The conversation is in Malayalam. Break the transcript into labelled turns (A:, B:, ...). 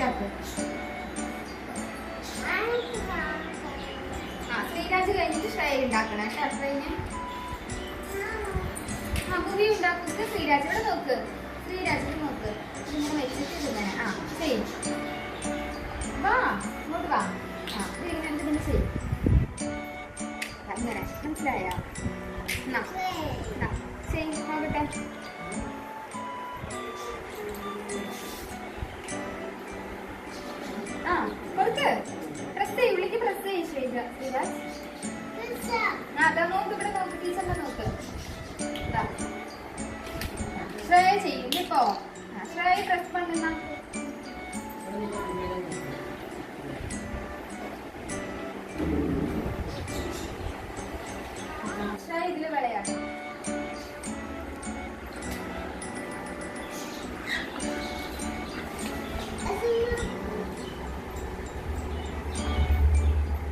A: ശ്രീരാജ് ശ്രീരാജ് കഴിഞ്ഞിട്ട് ശ്രേയ ഉണ്ടാക്കണം. ശ്രേയന് ഭൂമി ഉണ്ടാക്കുന്നത് ശ്രീരാജിനോട് നോക്ക്. ശ്രീരാജിന് നോക്ക്. ഇങ്ങനെ വെച്ചിട്ട് ഇങ്ങനെ ചെയ്യും. വാ ഇങ്ങോട്ട് വാ. ഇതിങ്ങനെ എന്തെങ്കിലും ചെയ്യും. അങ്ങനെ മനസ്സിലായോ? ചെയ്യും നോക്കട്ടെ. കൊടുക്ക്. പ്രസ് ചെയ്യും. വിളിക്ക്. പ്രസ് ചെയ്യും ശ്രീരാജ്. അതാ നോക്ക്. ഇവിടെ നോക്ക്. ടീച്ചറിനെ നോക്ക്. ശ്രേയ ചെയ്യും ഇപ്പോ. ശ്രേയ പ്രസ് പണ്ണുന്ന ശ്രേയ ഇതില് വിളയാടും.